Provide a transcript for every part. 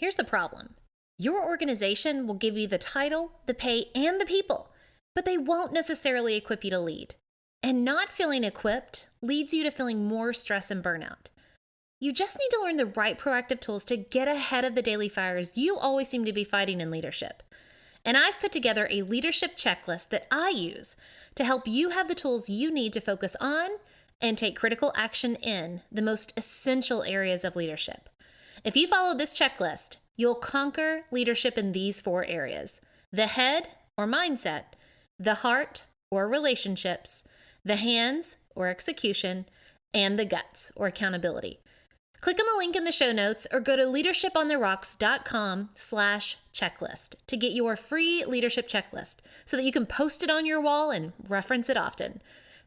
Here's the problem. Your organization will give you the title, the pay, and the people, but they won't necessarily equip you to lead. And not feeling equipped leads you to feeling more stress and burnout. You just need to learn the right proactive tools to get ahead of the daily fires you always seem to be fighting in leadership. And I've put together a leadership checklist that I use to help you have the tools you need to focus on and take critical action in the most essential areas of leadership. If you follow this checklist, you'll conquer leadership in these 4 areas: the head or mindset, the heart or relationships, the hands or execution, and the guts or accountability. Click on the link in the show notes or go to leadershipontherocks.com/checklist to get your free leadership checklist so that you can post it on your wall and reference it often.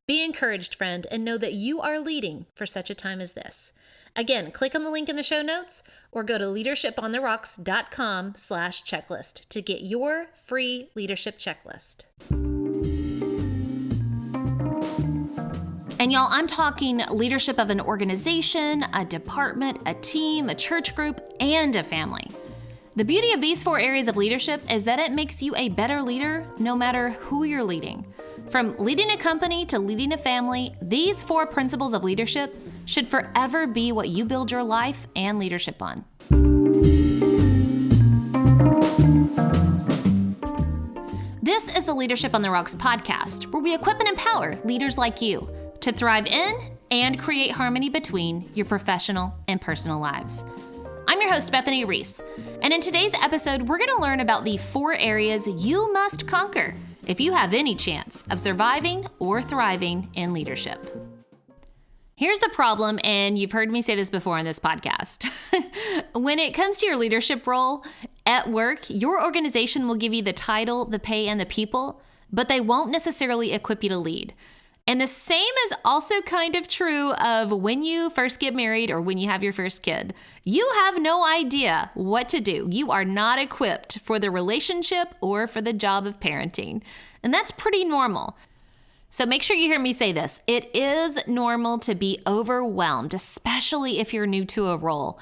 Be encouraged, friend, and know that you are leading for such a time as this. Again, click on the link in the show notes or go to leadershipontherocks.com/checklist to get your free leadership checklist. And y'all, I'm talking leadership of an organization, a department, a team, a church group, and a family. The beauty of these 4 areas of leadership is that it makes you a better leader no matter who you're leading. From leading a company to leading a family, these 4 principles of leadership should forever be what you build your life and leadership on. This is the Leadership on the Rocks podcast, where we equip and empower leaders like you to thrive in and create harmony between your professional and personal lives. I'm your host, Bethany Reese, and in today's episode, we're going to learn about the 4 areas you must conquer if you have any chance of surviving or thriving in leadership. Here's the problem, and you've heard me say this before on this podcast. When it comes to your leadership role at work, your organization will give you the title, the pay, and the people, but they won't necessarily equip you to lead. And the same is also kind of true of when you first get married or when you have your first kid. You have no idea what to do. You are not equipped for the relationship or for the job of parenting. And that's pretty normal. So make sure you hear me say this. It is normal to be overwhelmed, especially if you're new to a role.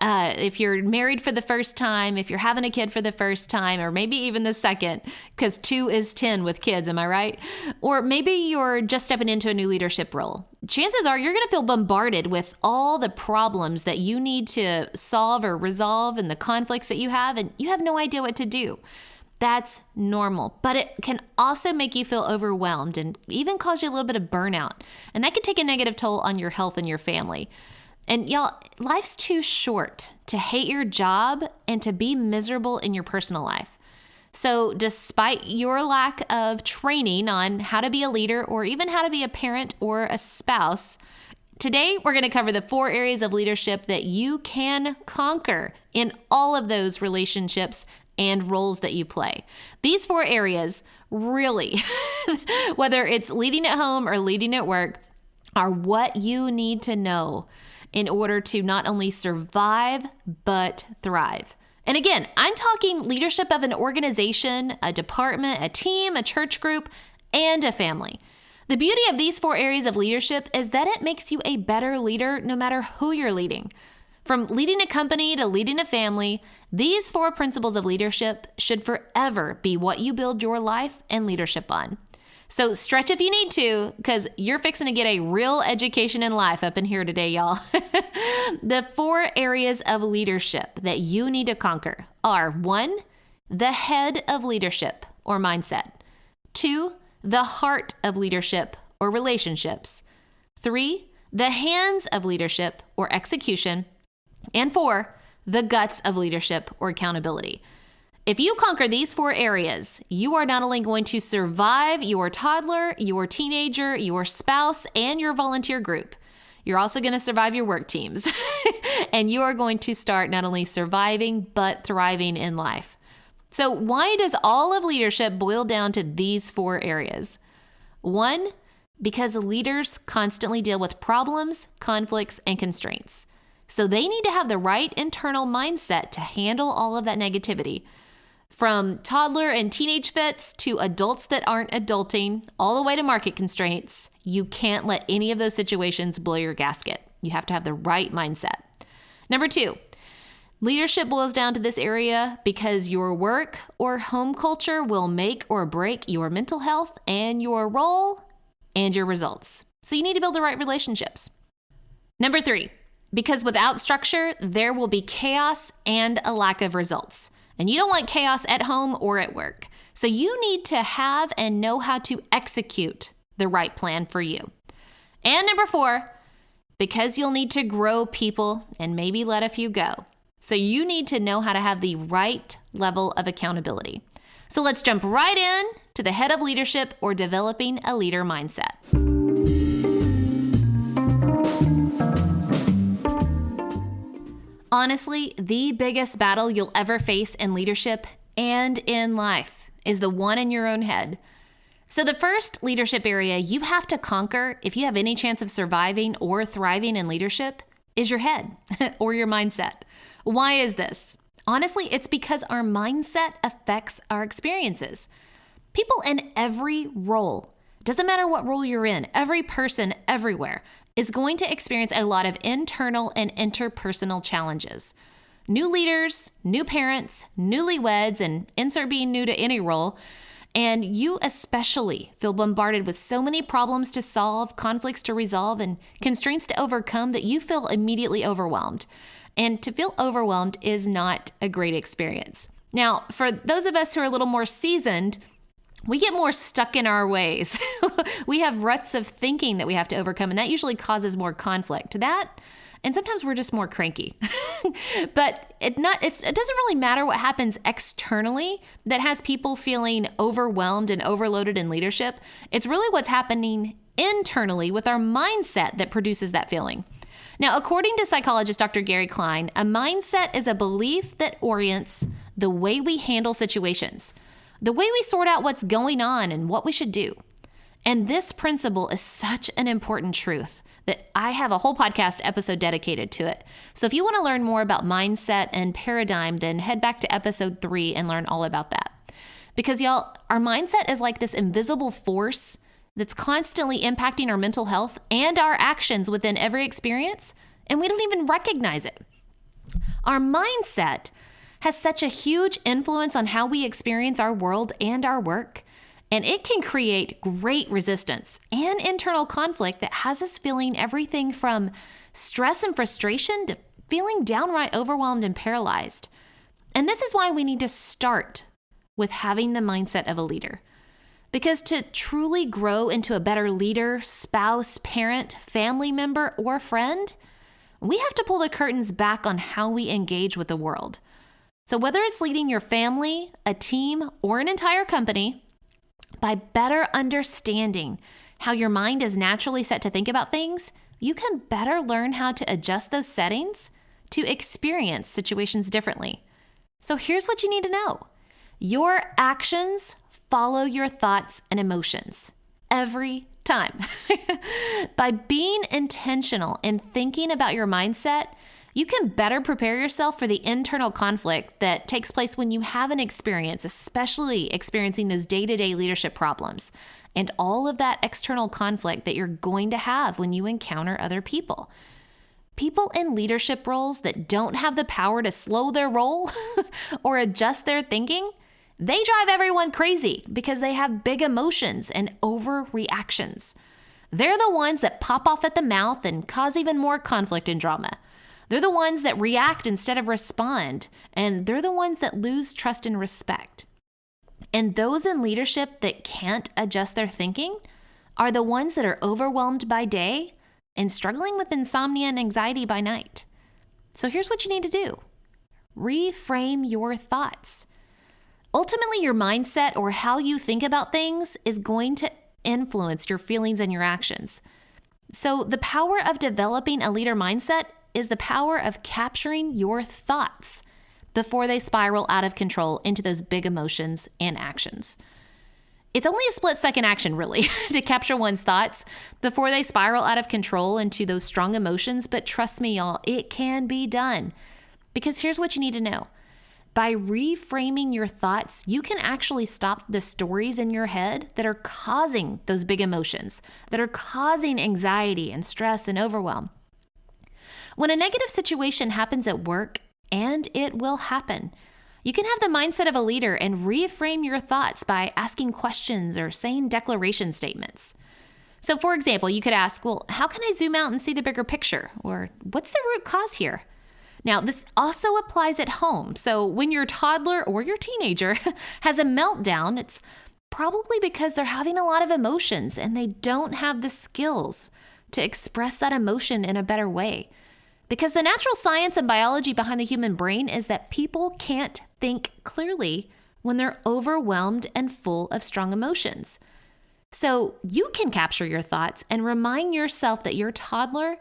If you're married for the first time, if you're having a kid for the first time, or maybe even the second, because 2 is 10 with kids, am I right? Or maybe you're just stepping into a new leadership role. Chances are you're going to feel bombarded with all the problems that you need to solve or resolve and the conflicts that you have, and you have no idea what to do. That's normal, but it can also make you feel overwhelmed and even cause you a little bit of burnout. And that can take a negative toll on your health and your family. And y'all, life's too short to hate your job and to be miserable in your personal life. So despite your lack of training on how to be a leader or even how to be a parent or a spouse, today we're going to cover the 4 areas of leadership that you can conquer in all of those relationships and roles that you play. These 4 areas really, whether it's leading at home or leading at work, are what you need to know in order to not only survive, but thrive. And again, I'm talking leadership of an organization, a department, a team, a church group, and a family. The beauty of these 4 areas of leadership is that it makes you a better leader no matter who you're leading. From leading a company to leading a family, these 4 principles of leadership should forever be what you build your life and leadership on. So stretch if you need to, because you're fixing to get a real education in life up in here today, y'all. The 4 areas of leadership that you need to conquer are 1, the head of leadership or mindset. 2, the heart of leadership or relationships. 3, the hands of leadership or execution. And 4, the guts of leadership or accountability. If you conquer these 4 areas, you are not only going to survive your toddler, your teenager, your spouse, and your volunteer group, you're also going to survive your work teams. And you are going to start not only surviving, but thriving in life. So why does all of leadership boil down to these 4 areas? 1, because leaders constantly deal with problems, conflicts, and constraints. So they need to have the right internal mindset to handle all of that negativity. From toddler and teenage fits to adults that aren't adulting, all the way to market constraints, you can't let any of those situations blow your gasket. You have to have the right mindset. Number 2, Leadership boils down to this area because your work or home culture will make or break your mental health and your role and your results. So you need to build the right relationships. Number 3, because without structure, there will be chaos and a lack of results. And you don't want chaos at home or at work. So you need to have and know how to execute the right plan for you. And number 4, because you'll need to grow people and maybe let a few go. So you need to know how to have the right level of accountability. So let's jump right in to the head of leadership or developing a leader mindset. Honestly, the biggest battle you'll ever face in leadership and in life is the one in your own head. So the first leadership area you have to conquer if you have any chance of surviving or thriving in leadership is your head or your mindset. Why is this? Honestly, it's because our mindset affects our experiences. People in every role, doesn't matter what role you're in, every person everywhere is going to experience a lot of internal and interpersonal challenges. New leaders, new parents, newlyweds, and insert being new to any role. And you especially feel bombarded with so many problems to solve, conflicts to resolve, and constraints to overcome that you feel immediately overwhelmed. And to feel overwhelmed is not a great experience. Now, for those of us who are a little more seasoned, we get more stuck in our ways. We have ruts of thinking that we have to overcome, and that usually causes more conflict. And sometimes we're just more cranky. But it doesn't really matter what happens externally that has people feeling overwhelmed and overloaded in leadership. It's really what's happening internally with our mindset that produces that feeling. Now, according to psychologist Dr. Gary Klein, a mindset is a belief that orients the way we handle situations, the way we sort out what's going on and what we should do. And this principle is such an important truth that I have a whole podcast episode dedicated to it. So if you want to learn more about mindset and paradigm, then head back to episode 3 and learn all about that. Because y'all, our mindset is like this invisible force that's constantly impacting our mental health and our actions within every experience, and we don't even recognize it. Our mindset has such a huge influence on how we experience our world and our work, and it can create great resistance and internal conflict that has us feeling everything from stress and frustration to feeling downright overwhelmed and paralyzed. And this is why we need to start with having the mindset of a leader. Because to truly grow into a better leader, spouse, parent, family member, or friend, we have to pull the curtains back on how we engage with the world. So whether it's leading your family, a team, or an entire company, by better understanding how your mind is naturally set to think about things, you can better learn how to adjust those settings to experience situations differently. So here's what you need to know. Your actions follow your thoughts and emotions every time. By being intentional and thinking about your mindset, you can better prepare yourself for the internal conflict that takes place when you have an experience, especially experiencing those day-to-day leadership problems and all of that external conflict that you're going to have when you encounter other people. People in leadership roles that don't have the power to slow their roll or adjust their thinking, they drive everyone crazy because they have big emotions and overreactions. They're the ones that pop off at the mouth and cause even more conflict and drama. They're the ones that react instead of respond, and they're the ones that lose trust and respect. And those in leadership that can't adjust their thinking are the ones that are overwhelmed by day and struggling with insomnia and anxiety by night. So here's what you need to do. Reframe your thoughts. Ultimately, your mindset or how you think about things is going to influence your feelings and your actions. So the power of developing a leader mindset is the power of capturing your thoughts before they spiral out of control into those big emotions and actions. It's only a split-second action, really, to capture one's thoughts before they spiral out of control into those strong emotions. But trust me, y'all, it can be done. Because here's what you need to know. By reframing your thoughts, you can actually stop the stories in your head that are causing those big emotions, that are causing anxiety and stress and overwhelm. When a negative situation happens at work, and it will happen. You can have the mindset of a leader and reframe your thoughts by asking questions or saying declaration statements. So for example, you could ask, well, how can I zoom out and see the bigger picture? Or what's the root cause here? Now, this also applies at home. So when your toddler or your teenager has a meltdown, it's probably because they're having a lot of emotions and they don't have the skills to express that emotion in a better way. Because the natural science and biology behind the human brain is that people can't think clearly when they're overwhelmed and full of strong emotions. So you can capture your thoughts and remind yourself that your toddler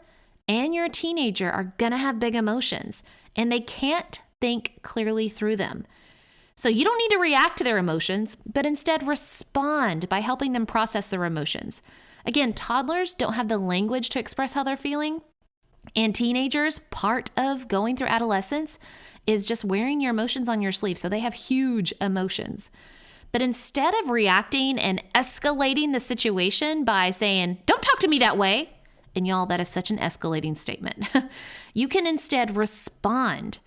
and your teenager are going to have big emotions and they can't think clearly through them. So you don't need to react to their emotions, but instead respond by helping them process their emotions. Again, toddlers don't have the language to express how they're feeling. And teenagers, part of going through adolescence is just wearing your emotions on your sleeve. So they have huge emotions. But instead of reacting and escalating the situation by saying, "Don't talk to me that way," and y'all, that is such an escalating statement, you can instead respond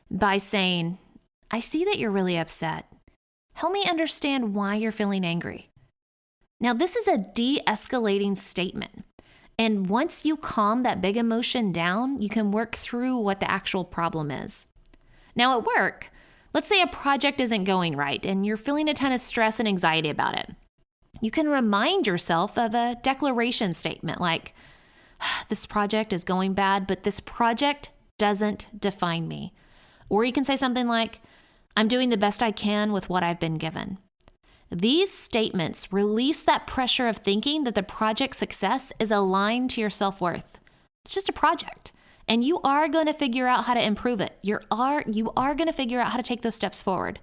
by saying, "I see that you're really upset. Help me understand why you're feeling angry." Now, this is a de-escalating statement. And once you calm that big emotion down, you can work through what the actual problem is. Now, at work, let's say a project isn't going right and you're feeling a ton of stress and anxiety about it. You can remind yourself of a declaration statement like, "This project is going bad, but this project doesn't define me." Or you can say something like, "I'm doing the best I can with what I've been given." These statements release that pressure of thinking that the project's success is aligned to your self-worth. It's just a project, and you are going to figure out how to improve it. You are going to figure out how to take those steps forward.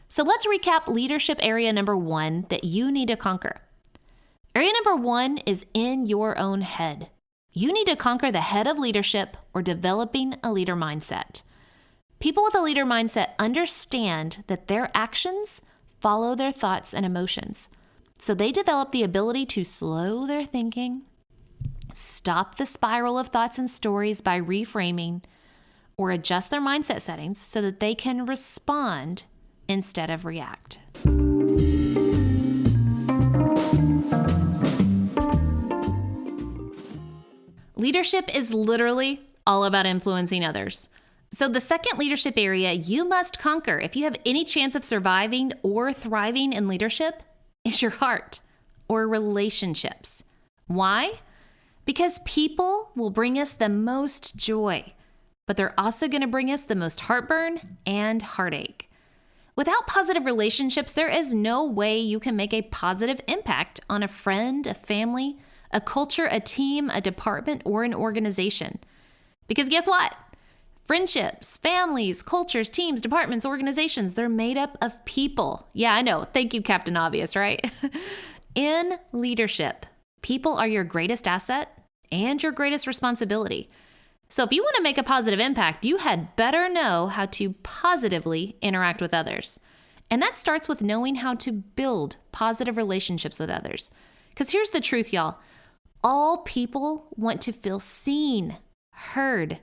So let's recap leadership area number 1 that you need to conquer. Area number 1 is in your own head. You need to conquer the head of leadership or developing a leader mindset. People with a leader mindset understand that their actions follow their thoughts and emotions. So they develop the ability to slow their thinking, stop the spiral of thoughts and stories by reframing, or adjust their mindset settings so that they can respond instead of react. Leadership is literally all about influencing others. So the second leadership area you must conquer if you have any chance of surviving or thriving in leadership is your heart or relationships. Why? Because people will bring us the most joy, but they're also going to bring us the most heartburn and heartache. Without positive relationships, there is no way you can make a positive impact on a friend, a family, a culture, a team, a department, or an organization. Because guess what? Friendships, families, cultures, teams, departments, organizations, they're made up of people. Yeah, I know. Thank you, Captain Obvious, right? In leadership, people are your greatest asset and your greatest responsibility. So if you want to make a positive impact, you had better know how to positively interact with others. And that starts with knowing how to build positive relationships with others. Because here's the truth, y'all. All people want to feel seen, heard,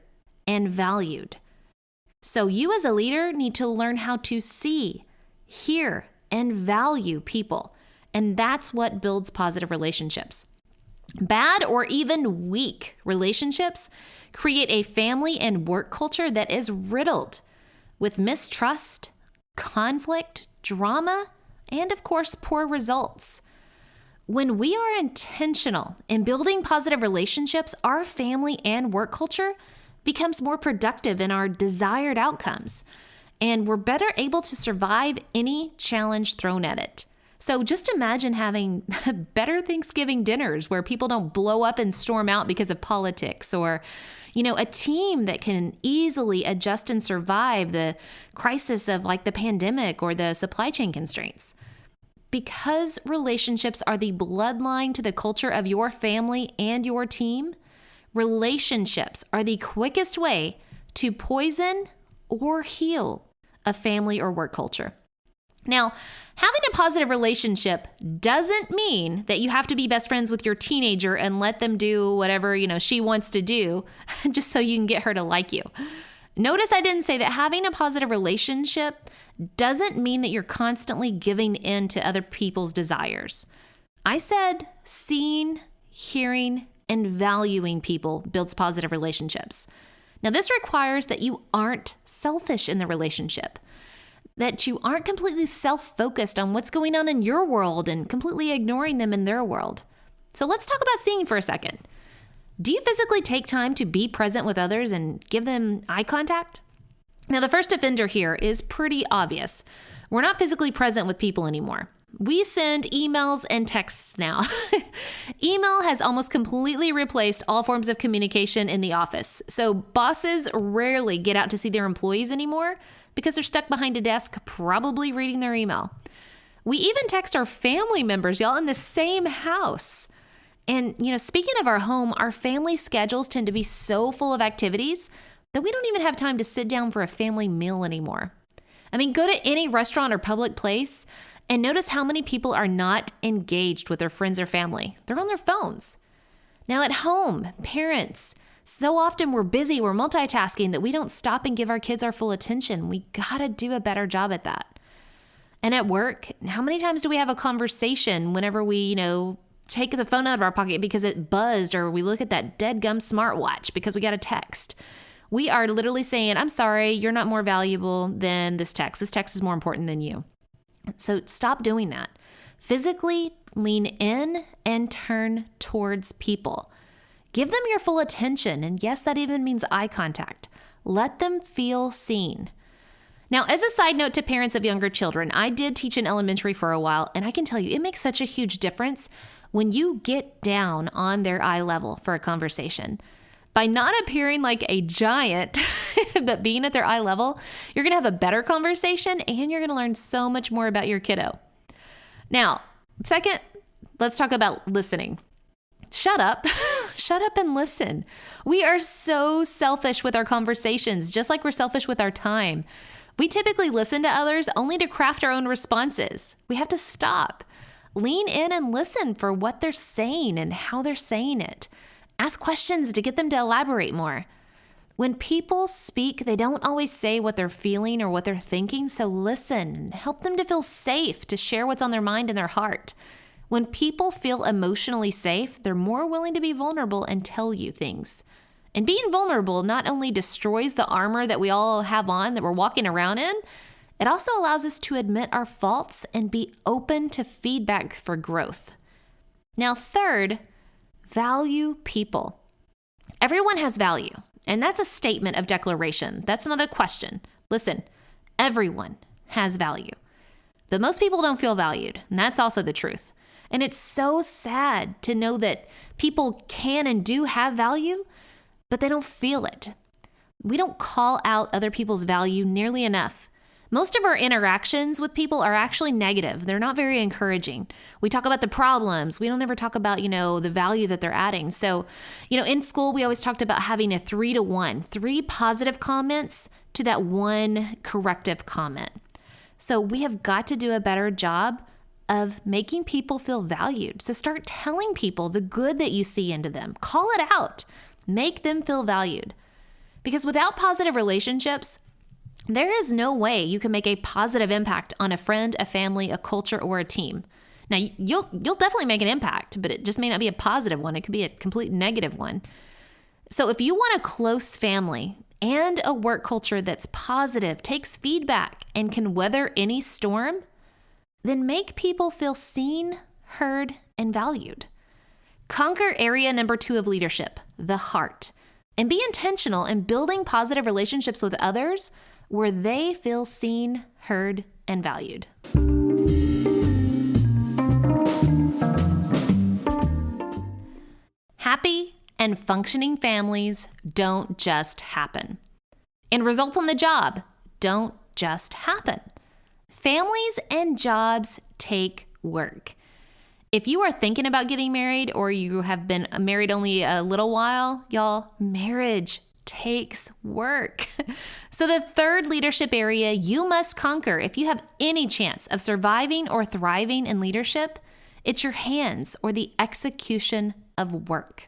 and valued. So you as a leader need to learn how to see, hear, and value people. And that's what builds positive relationships. Bad or even weak relationships create a family and work culture that is riddled with mistrust, conflict, drama, and of course, poor results. When we are intentional in building positive relationships, our family and work culture becomes more productive in our desired outcomes, and we're better able to survive any challenge thrown at it. So just imagine having better Thanksgiving dinners where people don't blow up and storm out because of politics, or, a team that can easily adjust and survive the crisis of like the pandemic or the supply chain constraints. Because relationships are the bloodline to the culture of your family and your team, relationships are the quickest way to poison or heal a family or work culture. Now, having a positive relationship doesn't mean that you have to be best friends with your teenager and let them do whatever, she wants to do just so you can get her to like you. Notice I didn't say that having a positive relationship doesn't mean that you're constantly giving in to other people's desires. I said seeing, hearing, and valuing people builds positive relationships. Now, this requires that you aren't selfish in the relationship, that you aren't completely self-focused on what's going on in your world and completely ignoring them in their world. So let's talk about seeing for a second. Do you physically take time to be present with others and give them eye contact? Now, the first offender here is pretty obvious. We're not physically present with people anymore. We send emails and texts now. Email has almost completely replaced all forms of communication in the office. So bosses rarely get out to see their employees anymore because they're stuck behind a desk, probably reading their email. We even text our family members, y'all, in the same house. And, speaking of our home, our family schedules tend to be so full of activities that we don't even have time to sit down for a family meal anymore. I mean, go to any restaurant or public place and notice how many people are not engaged with their friends or family. They're on their phones. Now at home, parents, so often we're busy, we're multitasking that we don't stop and give our kids our full attention. We gotta do a better job at that. And at work, how many times do we have a conversation whenever we, take the phone out of our pocket because it buzzed, or we look at that dead gum smartwatch because we got a text? We are literally saying, I'm sorry, you're not more valuable than this text. This text is more important than you. So stop doing that. Physically lean in and turn towards people. Give them your full attention. And yes, that even means eye contact. Let them feel seen. Now, as a side note to parents of younger children, I did teach in elementary for a while, and I can tell you it makes such a huge difference when you get down on their eye level for a conversation. By not appearing like a giant, but being at their eye level, you're going to have a better conversation and you're going to learn so much more about your kiddo. Now, second, let's talk about listening. Shut up. Shut up and listen. We are so selfish with our conversations, just like we're selfish with our time. We typically listen to others only to craft our own responses. We have to stop. Lean in and listen for what they're saying and how they're saying it. Ask questions to get them to elaborate more. When people speak, they don't always say what they're feeling or what they're thinking, so listen and help them to feel safe to share what's on their mind and their heart. When people feel emotionally safe, they're more willing to be vulnerable and tell you things. And being vulnerable not only destroys the armor that we all have on that we're walking around in, it also allows us to admit our faults and be open to feedback for growth. Now, third, value people. Everyone has value, and that's a statement of declaration. That's not a question. Listen, everyone has value, but most people don't feel valued, and that's also the truth. And it's so sad to know that people can and do have value, but they don't feel it. We don't call out other people's value nearly enough. Most of our interactions with people are actually negative. They're not very encouraging. We talk about the problems. We don't ever talk about, the value that they're adding. So, in school, we always talked about having a 3-to-1, 3 positive comments to that 1 corrective comment. So we have got to do a better job of making people feel valued. So start telling people the good that you see into them. Call it out. Make them feel valued. Because without positive relationships, there is no way you can make a positive impact on a friend, a family, a culture, or a team. Now, you'll definitely make an impact, but it just may not be a positive one. It could be a complete negative one. So if you want a close family and a work culture that's positive, takes feedback, and can weather any storm, then make people feel seen, heard, and valued. Conquer area number 2 of leadership, the heart, and be intentional in building positive relationships with others where they feel seen, heard, and valued. Happy and functioning families don't just happen. And results on the job don't just happen. Families and jobs take work. If you are thinking about getting married or you have been married only a little while, y'all, marriage takes work. So the third leadership area you must conquer if you have any chance of surviving or thriving in leadership, it's your hands or the execution of work.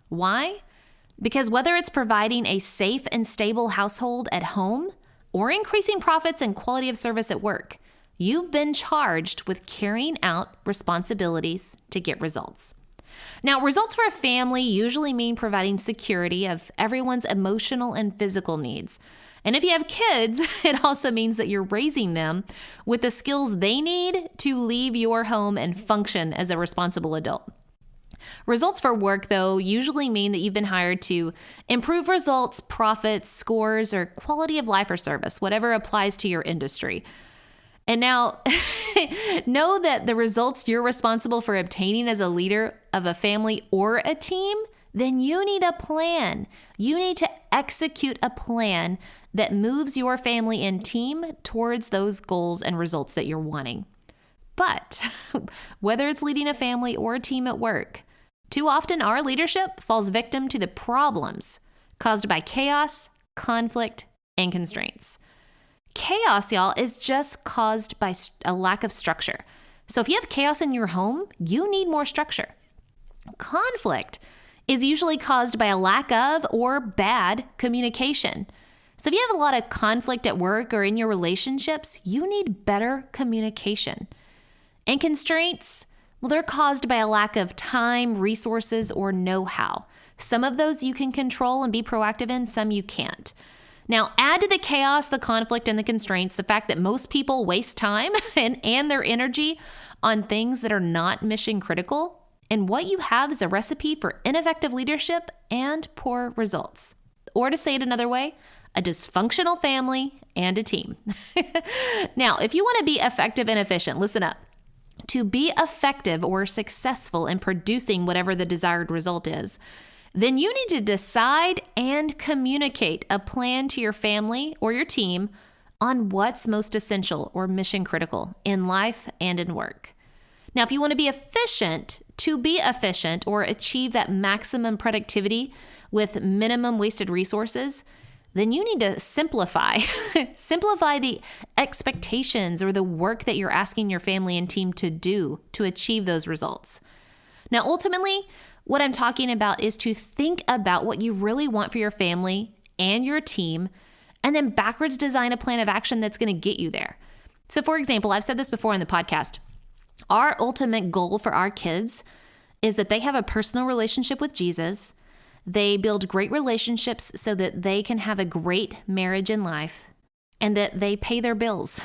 Why? Because whether it's providing a safe and stable household at home or increasing profits and quality of service at work, you've been charged with carrying out responsibilities to get results. Now, results for a family usually mean providing security of everyone's emotional and physical needs. And if you have kids, it also means that you're raising them with the skills they need to leave your home and function as a responsible adult. Results for work, though, usually mean that you've been hired to improve results, profits, scores, or quality of life or service, whatever applies to your industry. And now, know that the results you're responsible for obtaining as a leader of a family or a team, then you need a plan. You need to execute a plan that moves your family and team towards those goals and results that you're wanting. But whether it's leading a family or a team at work, too often our leadership falls victim to the problems caused by chaos, conflict, and constraints. Chaos, y'all, is just caused by a lack of structure. So if you have chaos in your home, you need more structure. Conflict is usually caused by a lack of or bad communication. So if you have a lot of conflict at work or in your relationships, you need better communication. And constraints, well, they're caused by a lack of time, resources, or know-how. Some of those you can control and be proactive in, some you can't. Now, add to the chaos, the conflict, and the constraints the fact that most people waste time and their energy on things that are not mission critical, and what you have is a recipe for ineffective leadership and poor results. Or to say it another way, a dysfunctional family and a team. Now, if you want to be effective and efficient, listen up. To be effective or successful in producing whatever the desired result is, then you need to decide and communicate a plan to your family or your team on what's most essential or mission critical in life and in work. Now, if you want to be efficient, or achieve that maximum productivity with minimum wasted resources, then you need to simplify the expectations or the work that you're asking your family and team to do to achieve those results. Now, ultimately, what I'm talking about is to think about what you really want for your family and your team, and then backwards design a plan of action that's going to get you there. So, for example, I've said this before in the podcast, our ultimate goal for our kids is that they have a personal relationship with Jesus. They build great relationships so that they can have a great marriage and life, and that they pay their bills.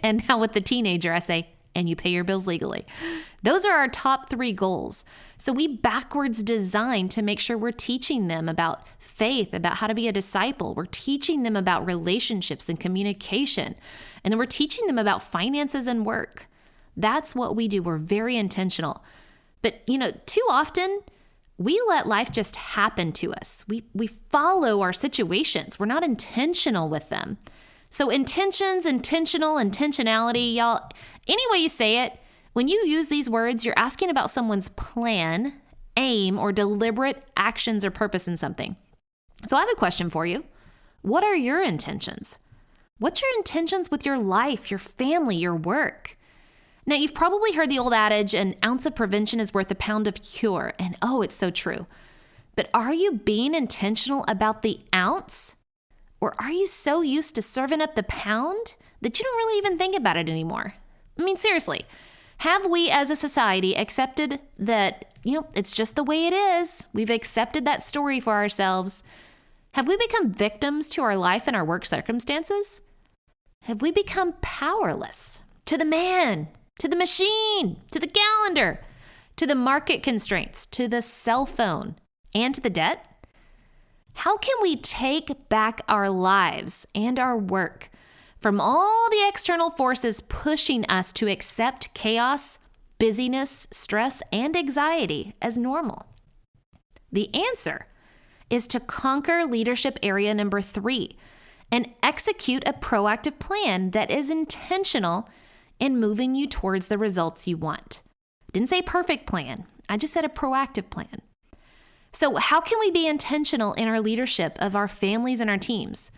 And now with the teenager, I say, and you pay your bills legally. Those are our top 3 goals. So we backwards design to make sure we're teaching them about faith, about how to be a disciple. We're teaching them about relationships and communication. And then we're teaching them about finances and work. That's what we do. We're very intentional. But, too often we let life just happen to us. We follow our situations. We're not intentional with them. So intentionality, y'all, any way you say it, when you use these words, you're asking about someone's plan, aim, or deliberate actions or purpose in something. So I have a question for you. What are your intentions? What's your intentions with your life, your family, your work? Now, you've probably heard the old adage, an ounce of prevention is worth a pound of cure. And it's so true. But are you being intentional about the ounce? Or are you so used to serving up the pound that you don't really even think about it anymore? I mean, seriously, have we as a society accepted that, it's just the way it is? We've accepted that story for ourselves. Have we become victims to our life and our work circumstances? Have we become powerless to the man, to the machine, to the calendar, to the market constraints, to the cell phone, and to the debt? How can we take back our lives and our work from all the external forces pushing us to accept chaos, busyness, stress, and anxiety as normal? The answer is to conquer leadership area number 3 and execute a proactive plan that is intentional in moving you towards the results you want. Didn't say perfect plan. I just said a proactive plan. So how can we be intentional in our leadership of our families and our teams?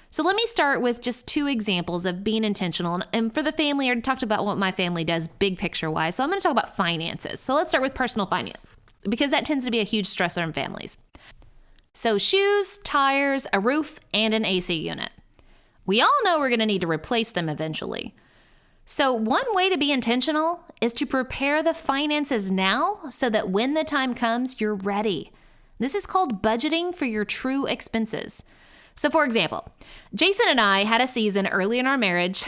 So let me start with just 2 examples of being intentional. And for the family, I already talked about what my family does big picture wise. So I'm going to talk about finances. So let's start with personal finance, because that tends to be a huge stressor in families. So shoes, tires, a roof, and an AC unit. We all know we're going to need to replace them eventually. So one way to be intentional is to prepare the finances now so that when the time comes, you're ready. This is called budgeting for your true expenses. So for example, Jason and I had a season early in our marriage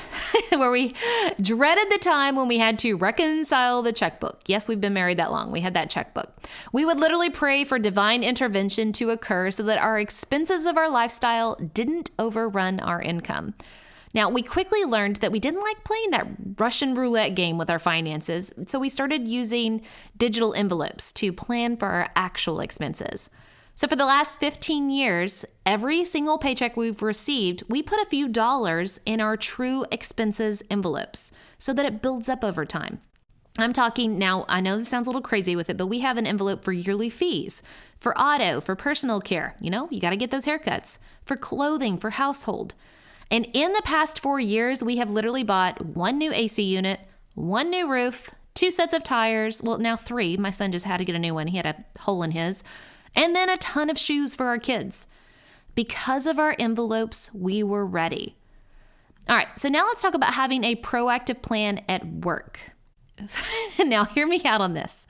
where we dreaded the time when we had to reconcile the checkbook. Yes, we've been married that long. We had that checkbook. We would literally pray for divine intervention to occur so that our expenses of our lifestyle didn't overrun our income. Now, we quickly learned that we didn't like playing that Russian roulette game with our finances, so we started using digital envelopes to plan for our actual expenses. So for the last 15 years, every single paycheck we've received, we put a few dollars in our true expenses envelopes so that it builds up over time. I'm talking now, I know this sounds a little crazy with it, but we have an envelope for yearly fees, for auto, for personal care. You got to get those haircuts, for clothing, for household. And in the past 4 years, we have literally bought 1 new AC unit, 1 new roof, 2 sets of tires. Well, now 3. My son just had to get a new one. He had a hole in his. And then a ton of shoes for our kids. Because of our envelopes, we were ready. All right, so now let's talk about having a proactive plan at work. Now, hear me out on this.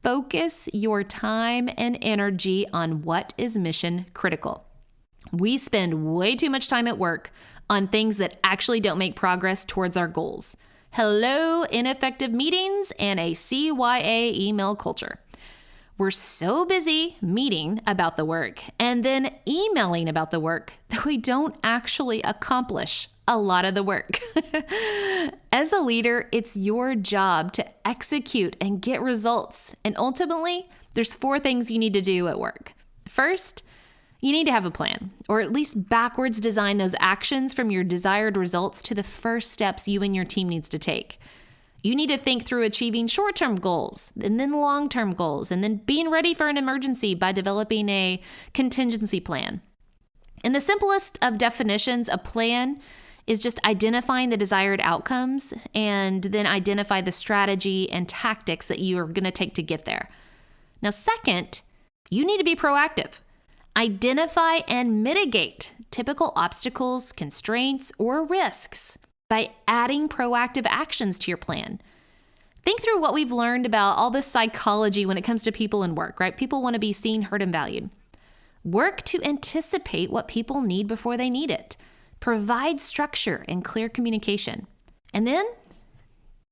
Focus your time and energy on what is mission critical. We spend way too much time at work on things that actually don't make progress towards our goals. Hello, ineffective meetings and a CYA email culture. We're so busy meeting about the work and then emailing about the work that we don't actually accomplish a lot of the work. As a leader, it's your job to execute and get results. And ultimately, there's 4 things you need to do at work. First, you need to have a plan, or at least backwards design those actions from your desired results to the first steps you and your team needs to take. You need to think through achieving short-term goals and then long-term goals and then being ready for an emergency by developing a contingency plan. In the simplest of definitions, a plan is just identifying the desired outcomes and then identify the strategy and tactics that you are going to take to get there. Now, second, you need to be proactive. Identify and mitigate typical obstacles, constraints, or risks by adding proactive actions to your plan. Think through what we've learned about all this psychology when it comes to people and work, right? People want to be seen, heard, and valued. Work to anticipate what people need before they need it. Provide structure and clear communication. And then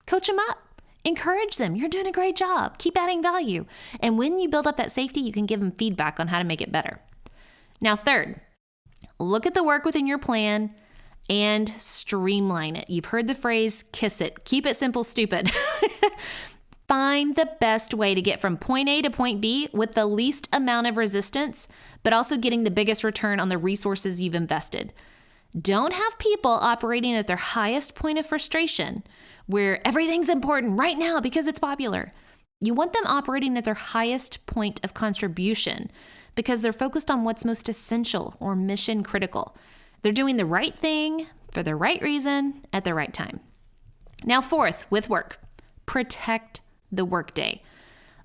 coach them up. Encourage them. You're doing a great job. Keep adding value. And when you build up that safety, you can give them feedback on how to make it better. Now, third, look at the work within your plan and streamline it. You've heard the phrase, kiss it. Keep it simple, stupid. Find the best way to get from point A to point B with the least amount of resistance, but also getting the biggest return on the resources you've invested. Don't have people operating at their highest point of frustration, where everything's important right now because it's popular. You want them operating at their highest point of contribution because they're focused on what's most essential or mission critical. They're doing the right thing for the right reason at the right time. Now, fourth, with work, protect the workday.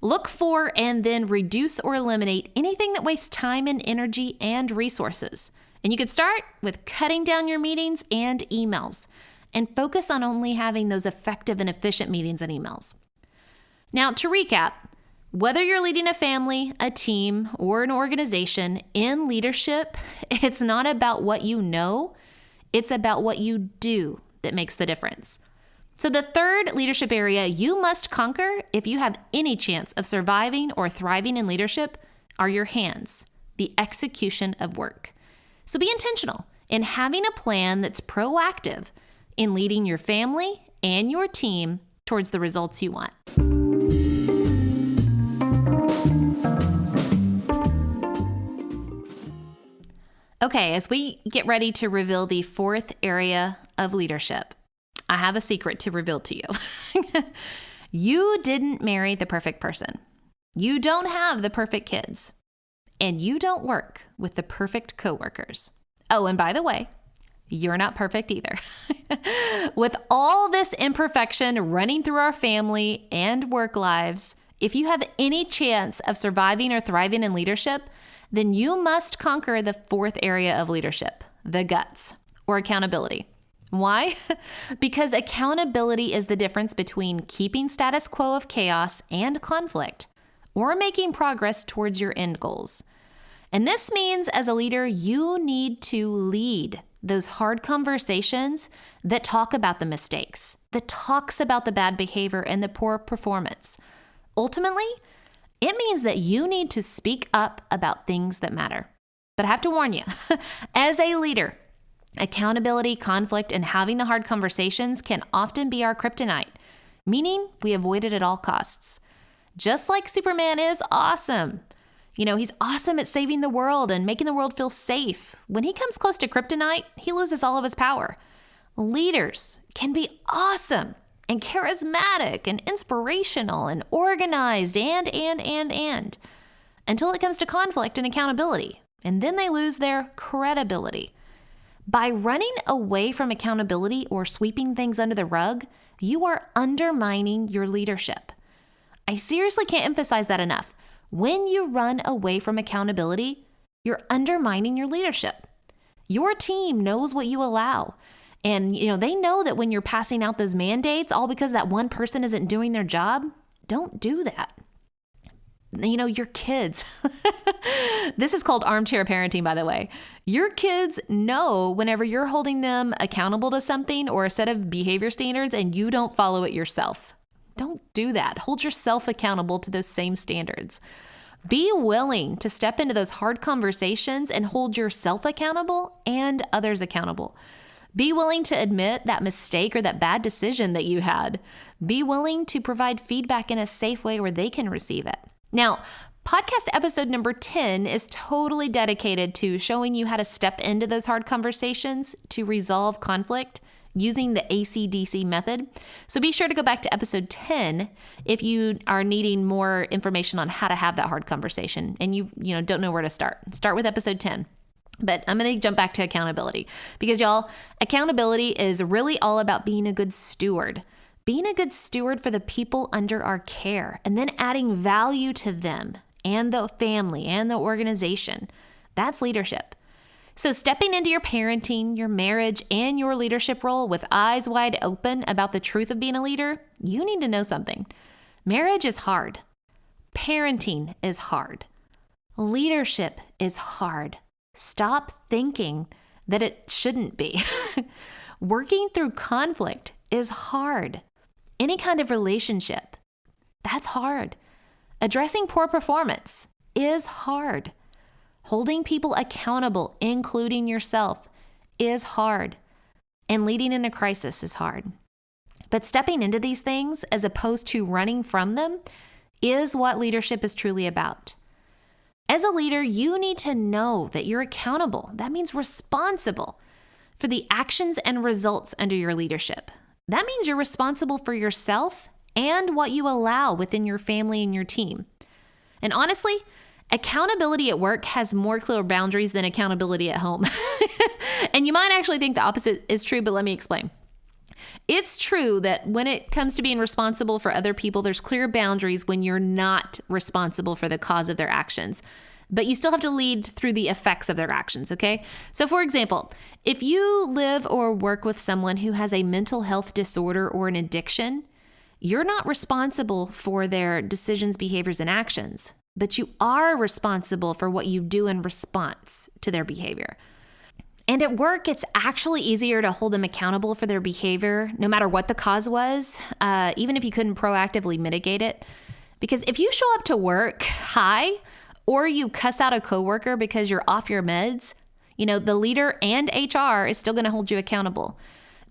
Look for and then reduce or eliminate anything that wastes time and energy and resources. And you could start with cutting down your meetings and emails and focus on only having those effective and efficient meetings and emails. Now, to recap, whether you're leading a family, a team, or an organization in leadership, it's not about what you know, it's about what you do that makes the difference. So the third leadership area you must conquer if you have any chance of surviving or thriving in leadership are your hands, the execution of work. So be intentional in having a plan that's proactive in leading your family and your team towards the results you want. Okay, as we get ready to reveal the fourth area of leadership, I have a secret to reveal to you. You didn't marry the perfect person. You don't have the perfect kids. And you don't work with the perfect coworkers. Oh, and by the way, you're not perfect either. With all this imperfection running through our family and work lives, if you have any chance of surviving or thriving in leadership, then you must conquer the fourth area of leadership, the guts, or accountability. Why? Because accountability is the difference between keeping status quo of chaos and conflict, or making progress towards your end goals. And this means as a leader, you need to lead those hard conversations that talk about the mistakes, that talks about the bad behavior and the poor performance. Ultimately, it means that you need to speak up about things that matter. But I have to warn you, as a leader, accountability, conflict, and having the hard conversations can often be our kryptonite, meaning we avoid it at all costs. Just like Superman is awesome. He's awesome at saving the world and making the world feel safe. When he comes close to kryptonite, he loses all of his power. Leaders can be awesome and charismatic and inspirational and organized and until it comes to conflict and accountability. And then they lose their credibility. By running away from accountability or sweeping things under the rug, you are undermining your leadership. I seriously can't emphasize that enough. When you run away from accountability, you're undermining your leadership. Your team knows what you allow. And, they know that when you're passing out those mandates, all because that one person isn't doing their job, don't do that. Your kids, this is called armchair parenting, by the way. Your kids know whenever you're holding them accountable to something or a set of behavior standards and you don't follow it yourself. Don't do that. Hold yourself accountable to those same standards. Be willing to step into those hard conversations and hold yourself accountable and others accountable. Be willing to admit that mistake or that bad decision that you had. Be willing to provide feedback in a safe way where they can receive it. Now, podcast episode number 10 is totally dedicated to showing you how to step into those hard conversations to resolve conflict using the ACDC method. So be sure to go back to episode 10 if you are needing more information on how to have that hard conversation and you don't know where to start. Start with episode 10. But I'm going to jump back to accountability because y'all, accountability is really all about being a good steward. Being a good steward for the people under our care and then adding value to them and the family and the organization. That's leadership. So stepping into your parenting, your marriage, and your leadership role with eyes wide open about the truth of being a leader, you need to know something. Marriage is hard. Parenting is hard. Leadership is hard. Stop thinking that it shouldn't be. Working through conflict is hard. Any kind of relationship, that's hard. Addressing poor performance is hard. Holding people accountable, including yourself, is hard. And leading in a crisis is hard. But stepping into these things as opposed to running from them is what leadership is truly about. As a leader, you need to know that you're accountable. That means responsible for the actions and results under your leadership. That means you're responsible for yourself and what you allow within your family and your team. And honestly, accountability at work has more clear boundaries than accountability at home. And you might actually think the opposite is true, but let me explain. It's true that when it comes to being responsible for other people, there's clear boundaries when you're not responsible for the cause of their actions. But you still have to lead through the effects of their actions, okay? So for example, if you live or work with someone who has a mental health disorder or an addiction, you're not responsible for their decisions, behaviors, and actions, but you are responsible for what you do in response to their behavior. And at work, it's actually easier to hold them accountable for their behavior, no matter what the cause was, even if you couldn't proactively mitigate it. Because if you show up to work high, or you cuss out a coworker because you're off your meds, the leader and HR is still going to hold you accountable.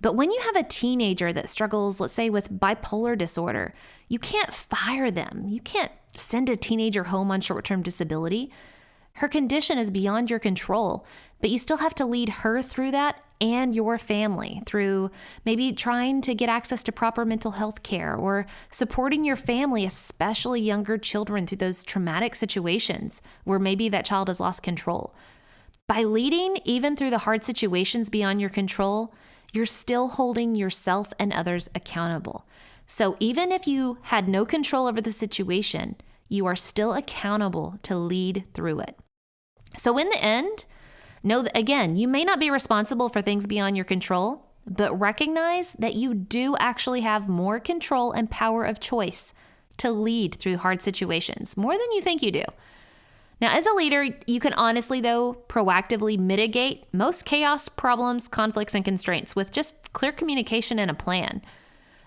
But when you have a teenager that struggles, let's say, with bipolar disorder, you can't fire them. You can't send a teenager home on short-term disability. Her condition is beyond your control, but you still have to lead her through that and your family through maybe trying to get access to proper mental health care or supporting your family, especially younger children, through those traumatic situations where maybe that child has lost control. By leading even through the hard situations beyond your control, you're still holding yourself and others accountable. So even if you had no control over the situation, you are still accountable to lead through it. So in the end, know that, again, you may not be responsible for things beyond your control, but recognize that you do actually have more control and power of choice to lead through hard situations, more than you think you do. Now, as a leader, you can honestly, though, proactively mitigate most chaos, problems, conflicts, and constraints with just clear communication and a plan.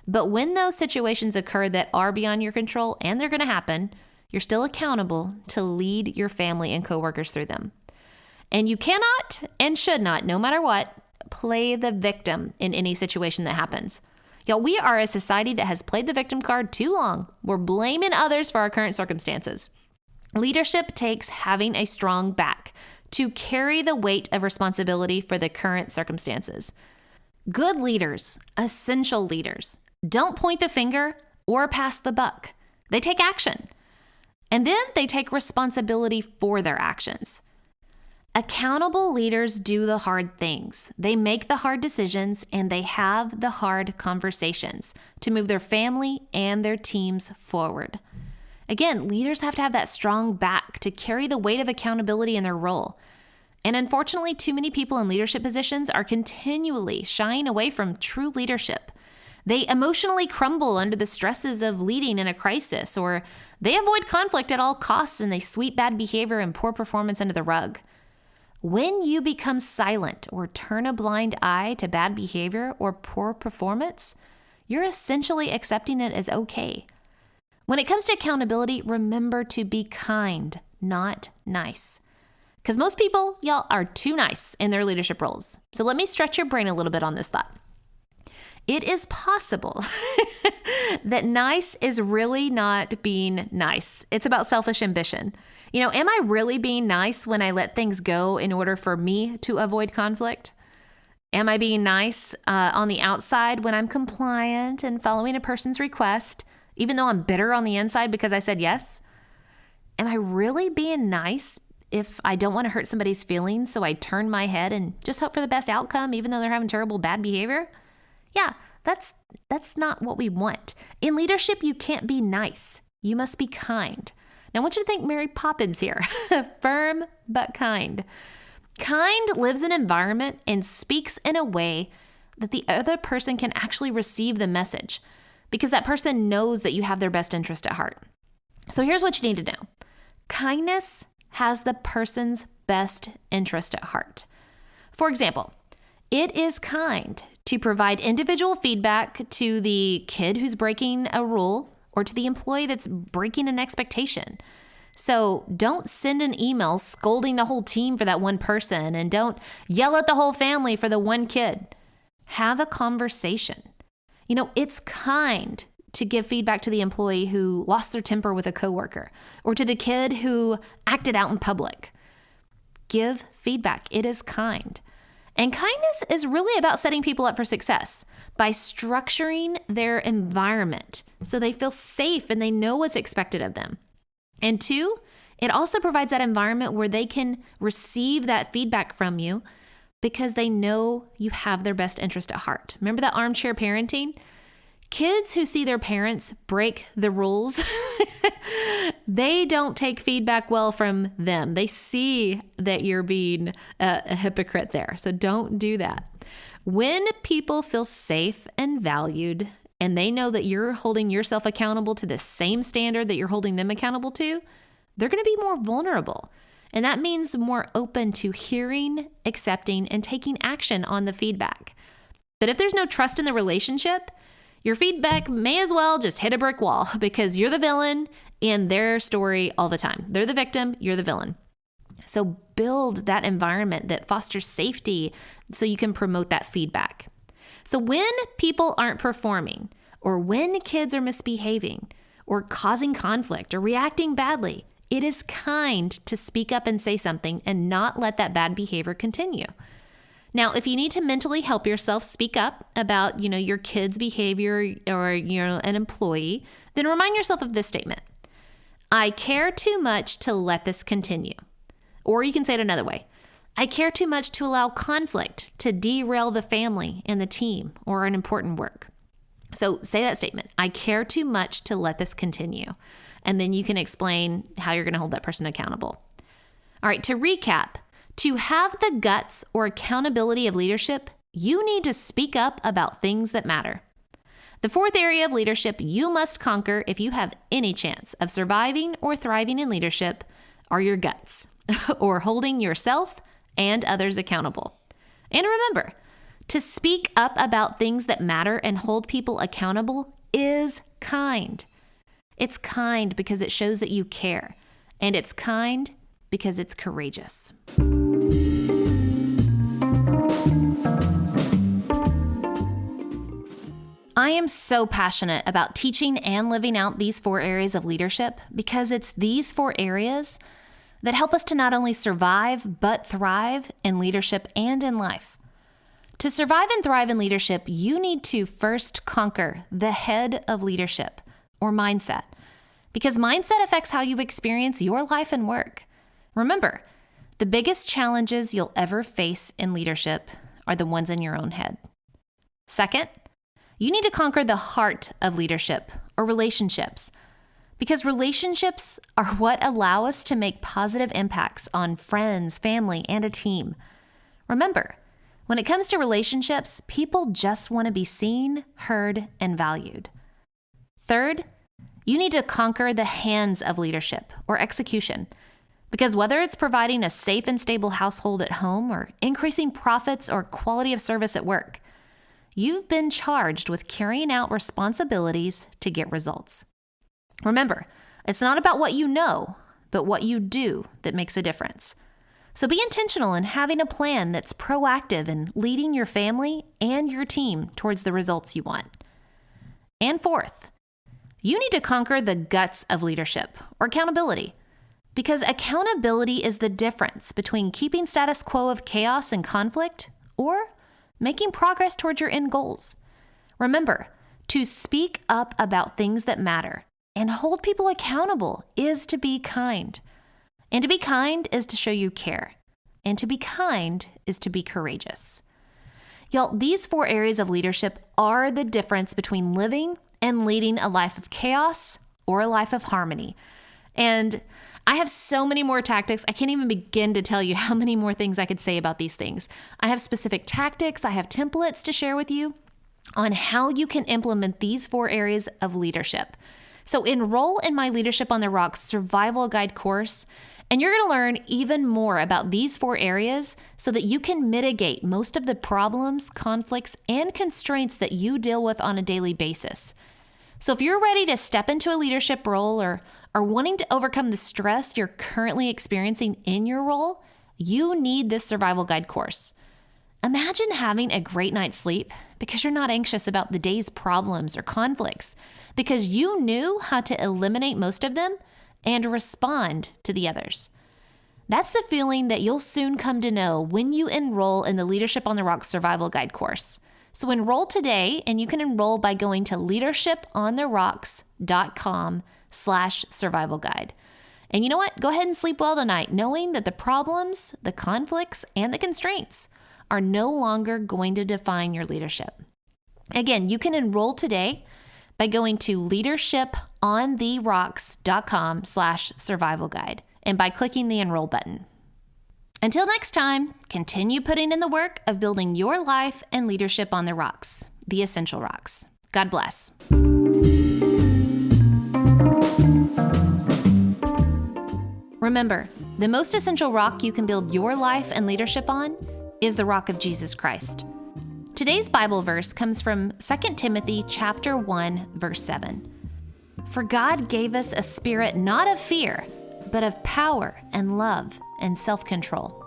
But when those situations occur that are beyond your control, and they're going to happen, you're still accountable to lead your family and coworkers through them. And you cannot and should not, no matter what, play the victim in any situation that happens. Y'all, we are a society that has played the victim card too long. We're blaming others for our current circumstances. Leadership takes having a strong back to carry the weight of responsibility for the current circumstances. Good leaders, essential leaders, don't point the finger or pass the buck. They take action. And then they take responsibility for their actions. Accountable leaders do the hard things. They make the hard decisions and they have the hard conversations to move their family and their teams forward. Again, leaders have to have that strong back to carry the weight of accountability in their role. And unfortunately, too many people in leadership positions are continually shying away from true leadership. They emotionally crumble under the stresses of leading in a crisis, or they avoid conflict at all costs and they sweep bad behavior and poor performance under the rug. When you become silent or turn a blind eye to bad behavior or poor performance, you're essentially accepting it as okay. When it comes to accountability, remember to be kind, not nice. Because most people, y'all, are too nice in their leadership roles. So let me stretch your brain a little bit on this thought. It is possible that nice is really not being nice. It's about selfish ambition. Am I really being nice when I let things go in order for me to avoid conflict? Am I being nice on the outside when I'm compliant and following a person's request, even though I'm bitter on the inside because I said yes? Am I really being nice if I don't want to hurt somebody's feelings, so I turn my head and just hope for the best outcome, even though they're having terrible bad behavior? Yeah, that's not what we want. In leadership, you can't be nice. You must be kind. Now, I want you to think Mary Poppins here. Firm but kind. Kind lives in an environment and speaks in a way that the other person can actually receive the message because that person knows that you have their best interest at heart. So here's what you need to know. Kindness has the person's best interest at heart. For example, it is kind to provide individual feedback to the kid who's breaking a rule or to the employee that's breaking an expectation. So don't send an email scolding the whole team for that one person, and don't yell at the whole family for the one kid. Have a conversation. It's kind to give feedback to the employee who lost their temper with a coworker or to the kid who acted out in public. Give feedback. It is kind. And kindness is really about setting people up for success by structuring their environment so they feel safe and they know what's expected of them. And two, it also provides that environment where they can receive that feedback from you because they know you have their best interest at heart. Remember that armchair parenting? Kids who see their parents break the rules, they don't take feedback well from them. They see that you're being a hypocrite there. So don't do that. When people feel safe and valued, and they know that you're holding yourself accountable to the same standard that you're holding them accountable to, they're going to be more vulnerable. And that means more open to hearing, accepting, and taking action on the feedback. But if there's no trust in the relationship, your feedback may as well just hit a brick wall because you're the villain in their story all the time. They're the victim, you're the villain. So build that environment that fosters safety so you can promote that feedback. So when people aren't performing, or when kids are misbehaving, or causing conflict, or reacting badly, it is kind to speak up and say something and not let that bad behavior continue. Now, if you need to mentally help yourself speak up about, your kid's behavior or, an employee, then remind yourself of this statement. I care too much to let this continue. Or you can say it another way. I care too much to allow conflict to derail the family and the team or an important work. So say that statement. I care too much to let this continue. And then you can explain how you're going to hold that person accountable. All right, to recap, to have the guts or accountability of leadership, you need to speak up about things that matter. The fourth area of leadership you must conquer if you have any chance of surviving or thriving in leadership are your guts, or holding yourself and others accountable. And remember, to speak up about things that matter and hold people accountable is kind. It's kind because it shows that you care, and it's kind because it's courageous. I am so passionate about teaching and living out these 4 areas of leadership because it's these 4 areas that help us to not only survive, but thrive in leadership and in life. To survive and thrive in leadership, you need to first conquer the head of leadership, or mindset, because mindset affects how you experience your life and work. Remember, the biggest challenges you'll ever face in leadership are the ones in your own head. Second, you need to conquer the heart of leadership, or relationships, because relationships are what allow us to make positive impacts on friends, family, and a team. Remember, when it comes to relationships, people just want to be seen, heard, and valued. Third, you need to conquer the hands of leadership, or execution, because whether it's providing a safe and stable household at home or increasing profits or quality of service at work, you've been charged with carrying out responsibilities to get results. Remember, it's not about what you know, but what you do that makes a difference. So be intentional in having a plan that's proactive in leading your family and your team towards the results you want. And fourth, you need to conquer the guts of leadership, or accountability, because accountability is the difference between keeping status quo of chaos and conflict or making progress towards your end goals. Remember, to speak up about things that matter and hold people accountable is to be kind. And to be kind is to show you care. And to be kind is to be courageous. Y'all, these 4 areas of leadership are the difference between living and leading a life of chaos or a life of harmony. And I have so many more tactics. I can't even begin to tell you how many more things I could say about these things. I have specific tactics. I have templates to share with you on how you can implement these 4 areas of leadership. So enroll in my Leadership on the Rocks Survival Guide course, and you're going to learn even more about these 4 areas so that you can mitigate most of the problems, conflicts, and constraints that you deal with on a daily basis. So if you're ready to step into a leadership role or are wanting to overcome the stress you're currently experiencing in your role, you need this Survival Guide course. Imagine having a great night's sleep because you're not anxious about the day's problems or conflicts, because you knew how to eliminate most of them and respond to the others. That's the feeling that you'll soon come to know when you enroll in the Leadership on the Rocks Survival Guide course. So enroll today, and you can enroll by going to leadershipontherocks.com/survival guide. And you know what? Go ahead and sleep well tonight, knowing that the problems, the conflicts, and the constraints are no longer going to define your leadership. Again, you can enroll today by going to leadershipontherocks.com/survival guide and by clicking the enroll button. Until next time, continue putting in the work of building your life and leadership on the rocks, the essential rocks. God bless. Remember, the most essential rock you can build your life and leadership on is the rock of Jesus Christ. Today's Bible verse comes from 2 Timothy chapter 1, verse 7. For God gave us a spirit not of fear, but of power and love and self-control.